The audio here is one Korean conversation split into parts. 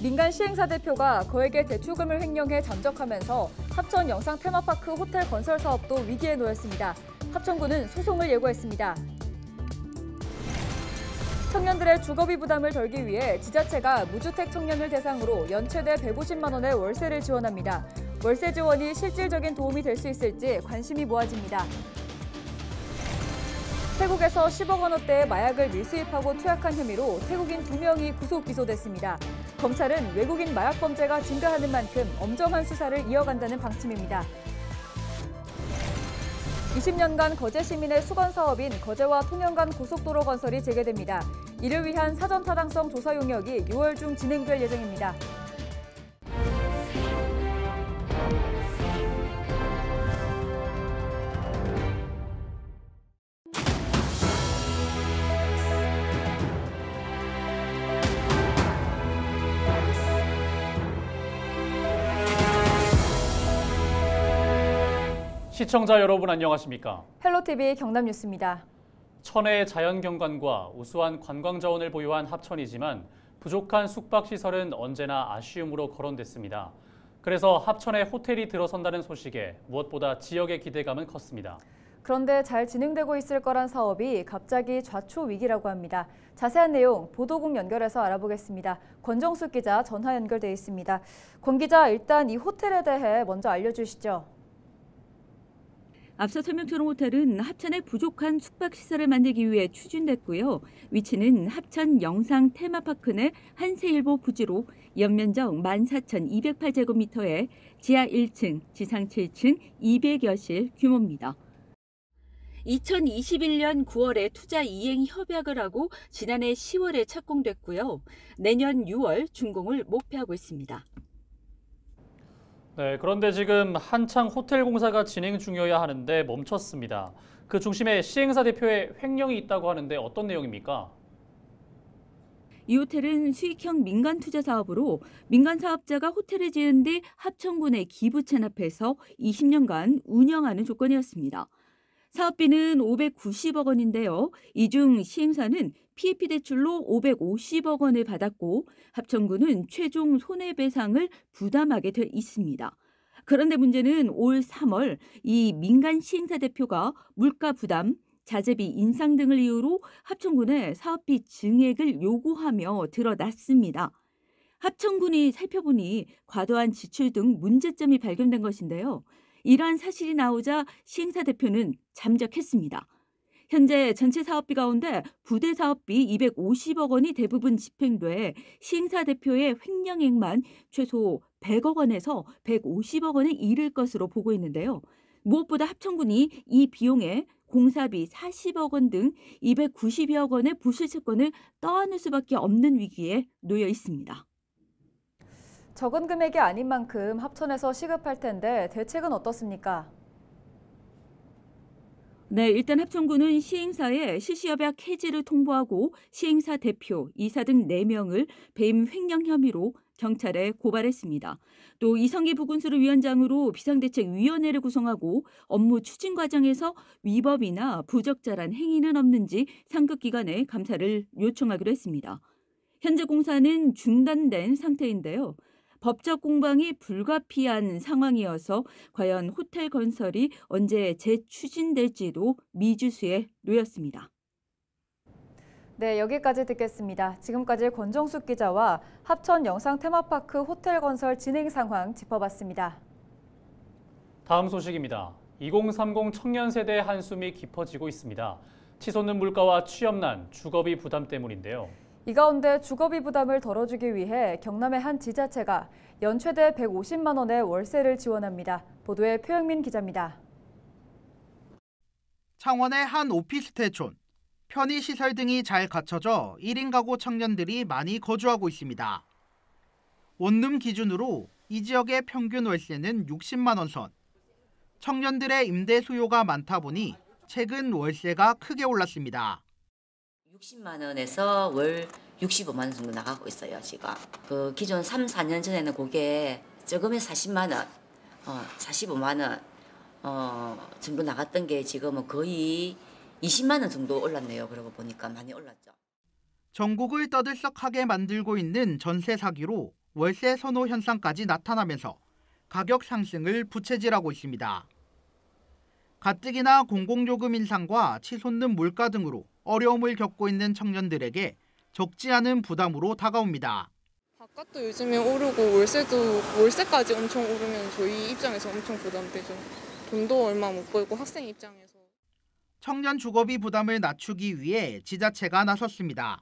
민간 시행사 대표가 거액의 대출금을 횡령해 잠적하면서 합천 영상 테마파크 호텔 건설 사업도 위기에 놓였습니다. 합천구는 소송을 예고했습니다. 청년들의 주거비 부담을 덜기 위해 지자체가 무주택 청년을 대상으로 연 최대 150만 원의 월세를 지원합니다. 월세 지원이 실질적인 도움이 될 수 있을지 관심이 모아집니다. 태국에서 10억 원어대의 마약을 밀수입하고 투약한 혐의로 태국인 2명이 구속 기소됐습니다. 검찰은 외국인 마약 범죄가 증가하는 만큼 엄정한 수사를 이어간다는 방침입니다. 20년간 거제 시민의 수건 사업인 거제와 통영간 고속도로 건설이 재개됩니다. 이를 위한 사전 타당성 조사 용역이 6월 중 진행될 예정입니다. 시청자 여러분 안녕하십니까? 헬로티비 경남뉴스입니다. 천혜의 자연경관과 우수한 관광자원을 보유한 합천이지만 부족한 숙박시설은 언제나 아쉬움으로 거론됐습니다. 그래서 합천에 호텔이 들어선다는 소식에 무엇보다 지역의 기대감은 컸습니다. 그런데 잘 진행되고 있을 거란 사업이 갑자기 좌초 위기라고 합니다. 자세한 내용 보도국 연결해서 알아보겠습니다. 권정숙 기자 전화 연결돼 있습니다. 권 기자, 일단 이 호텔에 대해 먼저 알려주시죠. 앞서 설명처럼 호텔은 합천에 부족한 숙박시설을 만들기 위해 추진됐고요. 위치는 합천 영상 테마파크 내 한세일보 부지로 연면적 14,208제곱미터에 지하 1층, 지상 7층, 200여실 규모입니다. 2021년 9월에 투자 이행 협약을 하고 지난해 10월에 착공됐고요. 내년 6월 준공을 목표하고 있습니다. 네, 그런데 지금 한창 호텔 공사가 진행 중이어야 하는데 멈췄습니다. 그 중심에 시행사 대표의 횡령이 있다고 하는데 어떤 내용입니까? 이 호텔은 수익형 민간 투자 사업으로 민간 사업자가 호텔을 지은 뒤 합천군에 기부 체납해서 20년간 운영하는 조건이었습니다. 사업비는 590억 원인데요. 이 중 시행사는 PEP 대출로 550억 원을 받았고 합천군은 최종 손해배상을 부담하게 돼 있습니다. 그런데 문제는 올 3월 이 민간 시행사 대표가 물가 부담, 자재비 인상 등을 이유로 합천군에 사업비 증액을 요구하며 드러났습니다. 합천군이 살펴보니 과도한 지출 등 문제점이 발견된 것인데요. 이러한 사실이 나오자 시행사 대표는 잠적했습니다. 현재 전체 사업비 가운데 부대 사업비 250억 원이 대부분 집행돼 시행사 대표의 횡령액만 최소 100억 원에서 150억 원에 이를 것으로 보고 있는데요. 무엇보다 합천군이 이 비용에 공사비 40억 원 등 290여억 원의 부실 채권을 떠안을 수밖에 없는 위기에 놓여 있습니다. 적은 금액이 아닌 만큼 합천에서 시급할 텐데 대책은 어떻습니까? 네, 일단 합천군은 시행사에 실시협약 해지를 통보하고 시행사 대표, 이사 등 4명을 배임 횡령 혐의로 경찰에 고발했습니다. 또 이성기 부군수를 위원장으로 비상대책위원회를 구성하고 업무 추진 과정에서 위법이나 부적절한 행위는 없는지 상급기관에 감사를 요청하기로 했습니다. 현재 공사는 중단된 상태인데요. 법적 공방이 불가피한 상황이어서 과연 호텔 건설이 언제 재추진될지도 미지수에 놓였습니다. 네, 여기까지 듣겠습니다. 지금까지 권정숙 기자와 합천 영상 테마파크 호텔 건설 진행 상황 짚어봤습니다. 다음 소식입니다. 2030 청년 세대의 한숨이 깊어지고 있습니다. 치솟는 물가와 취업난, 주거비 부담 때문인데요. 이 가운데 주거비 부담을 덜어주기 위해 경남의 한 지자체가 연 최대 150만 원의 월세를 지원합니다. 보도에 표영민 기자입니다. 창원의 한 오피스텔촌. 편의시설 등이 잘 갖춰져 1인 가구 청년들이 많이 거주하고 있습니다. 원룸 기준으로 이 지역의 평균 월세는 60만 원 선. 청년들의 임대 수요가 많다 보니 최근 월세가 크게 올랐습니다. 60만 원에서 월 65만 원 정도 나가고 있어요, 지금. 그 기존 3, 4년 전에는 그게 적으면 40만 원, 45만 원 정도 나갔던 게 지금은 거의 20만 원 정도 올랐네요. 그러고 보니까 많이 올랐죠. 전국을 떠들썩하게 만들고 있는 전세 사기로 월세 선호 현상까지 나타나면서 가격 상승을 부채질하고 있습니다. 가뜩이나 공공요금 인상과 치솟는 물가 등으로 어려움을 겪고 있는 청년들에게 적지 않은 부담으로 다가옵니다. 바깥도 요즘에 오르고 월세까지 엄청 오르면 저희 입장에서 엄청 부담되죠. 돈도 얼마 못 벌고 학생 입장에서. 청년 주거비 부담을 낮추기 위해 지자체가 나섰습니다.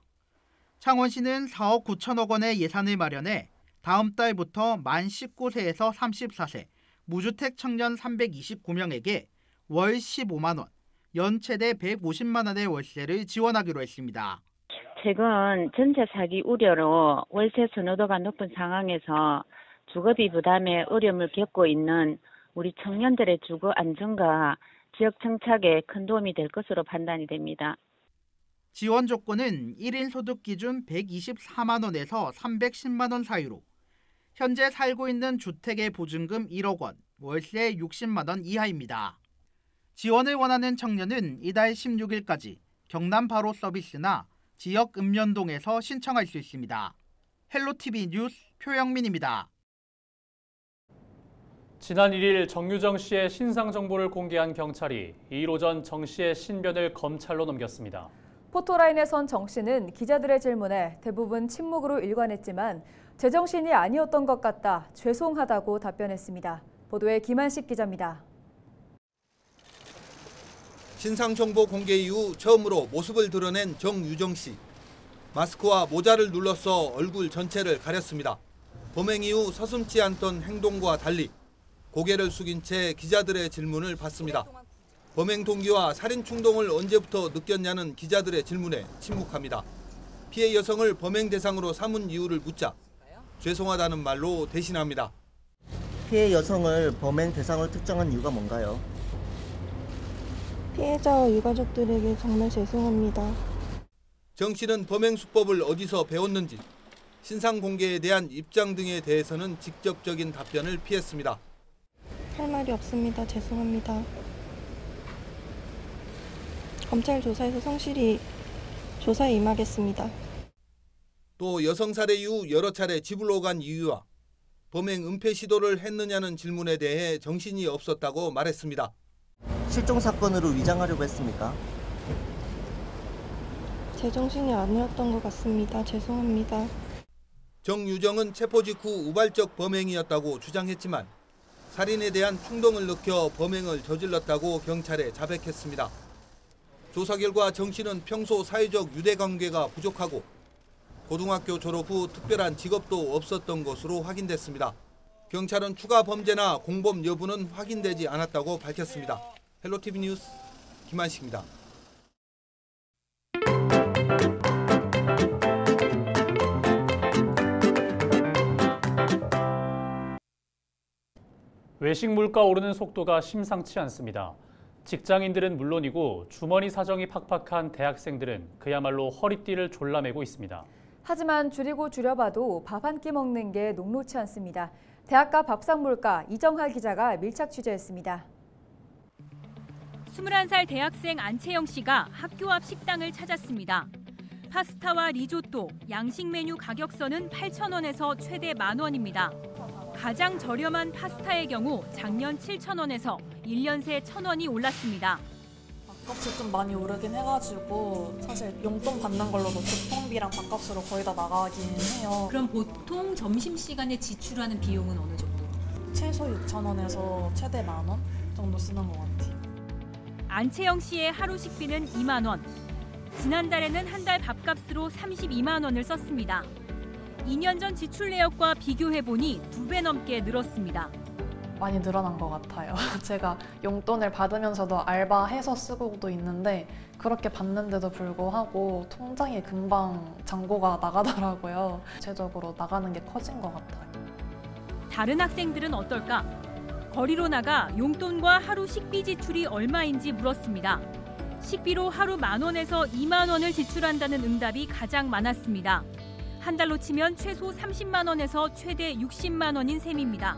창원시는 4억 9천억 원의 예산을 마련해 다음 달부터 만 19세에서 34세 무주택 청년 329명에게 월 15만 원, 연 최대 150만 원의 월세를 지원하기로 했습니다. 최근 전세 사기 우려로 월세 선호도가 높은 상황에서 주거비 부담에 어려움을 겪고 있는 우리 청년들의 주거 안정과 지역 정착에 큰 도움이 될 것으로 판단이 됩니다. 지원 조건은 1인 소득 기준 124만 원에서 310만 원 사이로 현재 살고 있는 주택의 보증금 1억 원, 월세 60만 원 이하입니다. 지원을 원하는 청년은 이달 16일까지 경남 바로 서비스나 지역 읍면동에서 신청할 수 있습니다. 헬로티비 뉴스 표영민입니다. 지난 1일 정유정 씨의 신상 정보를 공개한 경찰이 2일 오전 정 씨의 신변을 검찰로 넘겼습니다. 포토라인에 선 정 씨는 기자들의 질문에 대부분 침묵으로 일관했지만 제정신이 아니었던 것 같다, 죄송하다고 답변했습니다. 보도에 김한식 기자입니다. 신상정보 공개 이후 처음으로 모습을 드러낸 정유정 씨. 마스크와 모자를 눌러서 얼굴 전체를 가렸습니다. 범행 이후 서슴지 않던 행동과 달리 고개를 숙인 채 기자들의 질문을 받습니다. 범행 동기와 살인 충동을 언제부터 느꼈냐는 기자들의 질문에 침묵합니다. 피해 여성을 범행 대상으로 삼은 이유를 묻자 죄송하다는 말로 대신합니다. 피해 여성을 범행 대상으로 특정한 이유가 뭔가요? 피해자와 유가족들에게 정말 죄송합니다. 정 씨는 범행 수법을 어디서 배웠는지, 신상 공개에 대한 입장 등에 대해서는 직접적인 답변을 피했습니다. 할 말이 없습니다. 죄송합니다. 검찰 조사에서 성실히 조사에 임하겠습니다. 또 여성 살해 이후 여러 차례 집으로 간 이유와 범행 은폐 시도를 했느냐는 질문에 대해 정신이 없었다고 말했습니다. 실종 사건으로 위장하려고 했습니까? 제정신이 아니었던 것 같습니다. 죄송합니다. 정유정은 체포 직후 우발적 범행이었다고 주장했지만 살인에 대한 충동을 느껴 범행을 저질렀다고 경찰에 자백했습니다. 조사 결과 정 씨는 평소 사회적 유대관계가 부족하고 고등학교 졸업 후 특별한 직업도 없었던 것으로 확인됐습니다. 경찰은 추가 범죄나 공범 여부는 확인되지 않았다고 밝혔습니다. 헬로티비 뉴스 김한식입니다. 외식 물가 오르는 속도가 심상치 않습니다. 직장인들은 물론이고 주머니 사정이 팍팍한 대학생들은 그야말로 허리띠를 졸라매고 있습니다. 하지만 줄이고 줄여봐도 밥 한 끼 먹는 게 녹록치 않습니다. 대학가 밥상 물가 이정할 기자가 밀착 취재했습니다. 21살 대학생 안채영 씨가 학교 앞 식당을 찾았습니다. 파스타와 리조또, 양식 메뉴 가격선은 8,000원에서 최대 10,000원입니다. 가장 저렴한 파스타의 경우 작년 7,000원에서 1년 새 1,000원이 올랐습니다. 밥값이 좀 많이 오르긴 해가지고 사실 용돈 받는 걸로도 교통비랑 밥값으로 거의 다 나가긴 해요. 그럼 보통 점심시간에 지출하는 비용은 어느 정도? 최소 6,000원에서 최대 10,000원 정도 쓰는 것 같아요. 안채영 씨의 하루 식비는 2만 원. 지난달에는 한 달 밥값으로 32만 원을 썼습니다. 2년 전 지출 내역과 비교해보니 2배 넘게 늘었습니다. 많이 늘어난 것 같아요. 제가 용돈을 받으면서도 알바해서 쓰고도 있는데 그렇게 받는데도 불구하고 통장에 금방 잔고가 나가더라고요. 구체적으로 나가는 게 커진 것 같아요. 다른 학생들은 어떨까? 거리로 나가 용돈과 하루 식비 지출이 얼마인지 물었습니다. 식비로 하루 10,000원에서 2만 원을 지출한다는 응답이 가장 많았습니다. 한 달로 치면 최소 30만 원에서 최대 60만 원인 셈입니다.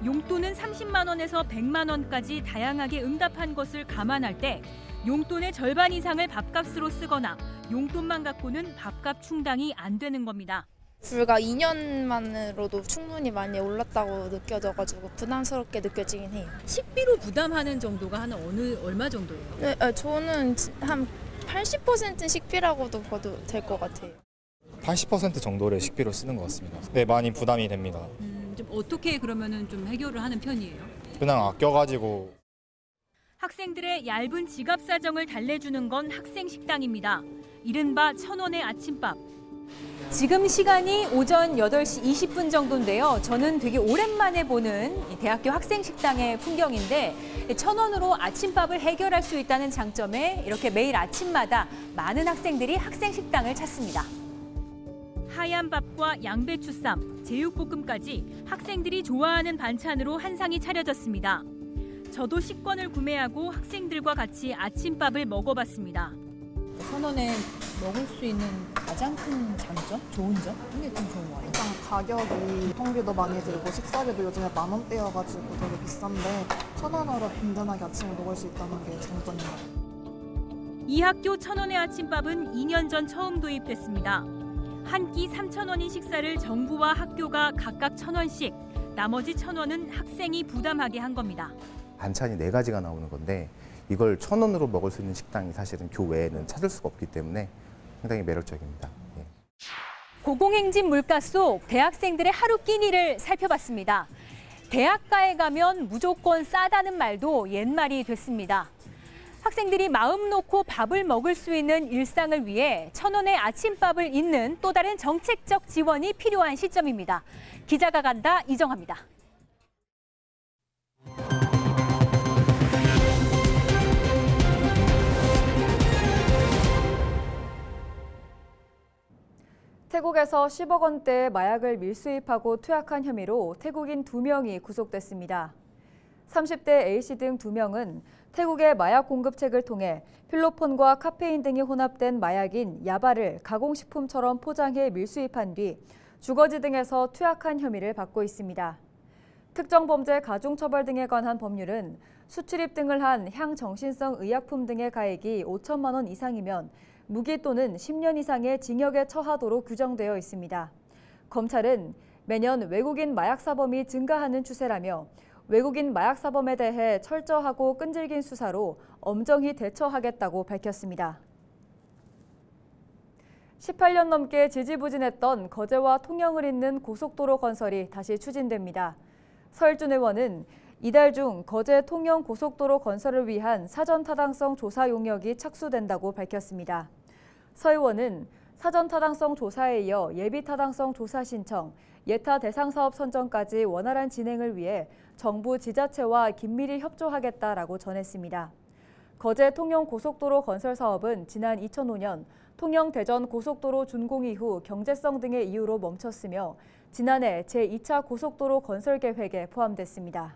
용돈은 30만 원에서 100만 원까지 다양하게 응답한 것을 감안할 때 용돈의 절반 이상을 밥값으로 쓰거나 용돈만 갖고는 밥값 충당이 안 되는 겁니다. 불과 2년만으로도 충분히 많이 올랐다고 느껴져가지고 부담스럽게 느껴지긴 해요. 식비로 부담하는 정도가 얼마 정도예요? 네, 저는 한 80% 식비라고도 봐도 될 것 같아요. 80% 정도를 식비로 쓰는 것 같습니다. 네, 많이 부담이 됩니다. 좀 어떻게 그러면은 좀 해결을 하는 편이에요? 그냥 아껴가지고. 학생들의 얇은 지갑 사정을 달래주는 건 학생 식당입니다. 이른바 1,000원의 아침밥. 지금 시간이 오전 8시 20분 정도인데요. 저는 되게 오랜만에 보는 이 대학교 학생 식당의 풍경인데 1,000원으로 아침밥을 해결할 수 있다는 장점에 이렇게 매일 아침마다 많은 학생들이 학생 식당을 찾습니다. 하얀 밥과 양배추쌈, 제육볶음까지 학생들이 좋아하는 반찬으로 한 상이 차려졌습니다. 저도 식권을 구매하고 학생들과 같이 아침밥을 먹어봤습니다. 1,000원에 먹을 수 있는 가장 큰 장점? 좋은 점? 이게 좀 좋은 거 같아요. 일단 가격이 교통비도 많이 들고 식사비도 요즘에 10,000원대여가지고 되게 비싼데 1,000원으로 든든하게 아침을 먹을 수 있다는 게 장점인 것 같아요. 이 학교 1,000원의 아침밥은 2년 전 처음 도입됐습니다. 한 끼 3,000원인 식사를 정부와 학교가 각각 1,000원씩, 나머지 1,000원은 학생이 부담하게 한 겁니다. 반찬이 4가지가 나오는 건데 이걸 1,000원으로 먹을 수 있는 식당이 사실은 교외에는 찾을 수가 없기 때문에 상당히 매력적입니다. 예. 고공행진 물가 속 대학생들의 하루 끼니를 살펴봤습니다. 대학가에 가면 무조건 싸다는 말도 옛말이 됐습니다. 학생들이 마음 놓고 밥을 먹을 수 있는 일상을 위해 1,000원의 아침밥을 잇는 또 다른 정책적 지원이 필요한 시점입니다. 기자가 간다, 이정합니다. 태국에서 10억 원대의 마약을 밀수입하고 투약한 혐의로 태국인 2명이 구속됐습니다. 30대 A씨 등 2명은 태국의 마약 공급책을 통해 필로폰과 카페인 등이 혼합된 마약인 야바를 가공식품처럼 포장해 밀수입한 뒤 주거지 등에서 투약한 혐의를 받고 있습니다. 특정범죄 가중처벌 등에 관한 법률은 수출입 등을 한 향정신성 의약품 등의 가액이 5천만 원 이상이면 무기 또는 10년 이상의 징역에 처하도록 규정되어 있습니다. 검찰은 매년 외국인 마약 사범이 증가하는 추세라며 외국인 마약 사범에 대해 철저하고 끈질긴 수사로 엄정히 대처하겠다고 밝혔습니다. 18년 넘게 지지부진했던 거제와 통영을 잇는 고속도로 건설이 다시 추진됩니다. 서일준 의원은 이달 중 거제 통영 고속도로 건설을 위한 사전 타당성 조사 용역이 착수된다고 밝혔습니다. 서 의원은 사전 타당성 조사에 이어 예비 타당성 조사 신청, 예타 대상 사업 선정까지 원활한 진행을 위해 정부 지자체와 긴밀히 협조하겠다라고 전했습니다. 거제 통영 고속도로 건설 사업은 지난 2005년 통영 대전 고속도로 준공 이후 경제성 등의 이유로 멈췄으며 지난해 제2차 고속도로 건설 계획에 포함됐습니다.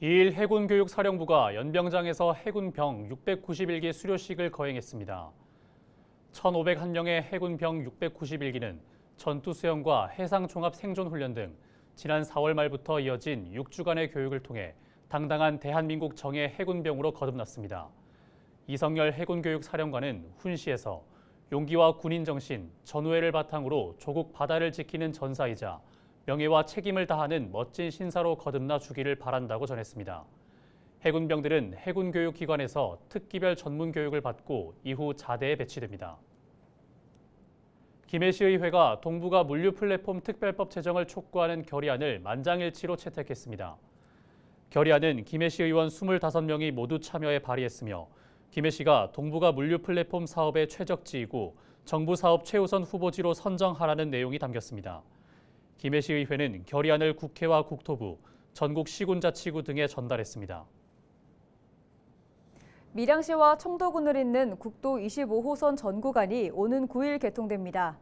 2일 해군교육사령부가 연병장에서 해군병 691기 수료식을 거행했습니다. 1,501명의 해군병 691기는 전투수영과 해상종합생존훈련 등 지난 4월 말부터 이어진 6주간의 교육을 통해 당당한 대한민국 정예 해군병으로 거듭났습니다. 이성열 해군교육사령관은 훈시에서 용기와 군인정신, 전우애를 바탕으로 조국 바다를 지키는 전사이자 명예와 책임을 다하는 멋진 신사로 거듭나 주기를 바란다고 전했습니다. 해군병들은 해군교육기관에서 특기별 전문교육을 받고 이후 자대에 배치됩니다. 김해시의회가 동북아 물류플랫폼 특별법 제정을 촉구하는 결의안을 만장일치로 채택했습니다. 결의안은 김해시 의원 25명이 모두 참여해 발의했으며 김해시가 동북아 물류플랫폼 사업의 최적지이고 정부 사업 최우선 후보지로 선정하라는 내용이 담겼습니다. 김해시의회는 결의안을 국회와 국토부, 전국 시군자치구 등에 전달했습니다. 밀양시와 청도군을 잇는 국도 25호선 전 구간이 오는 9일 개통됩니다.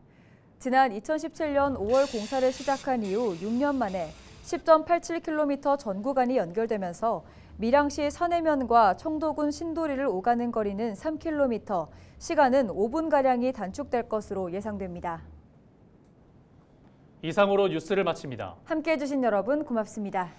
지난 2017년 5월 공사를 시작한 이후 6년 만에 10.87km 전 구간이 연결되면서 밀양시 서내면과 청도군 신도리를 오가는 거리는 3km, 시간은 5분가량이 단축될 것으로 예상됩니다. 이상으로 뉴스를 마칩니다. 함께해 주신 여러분 고맙습니다.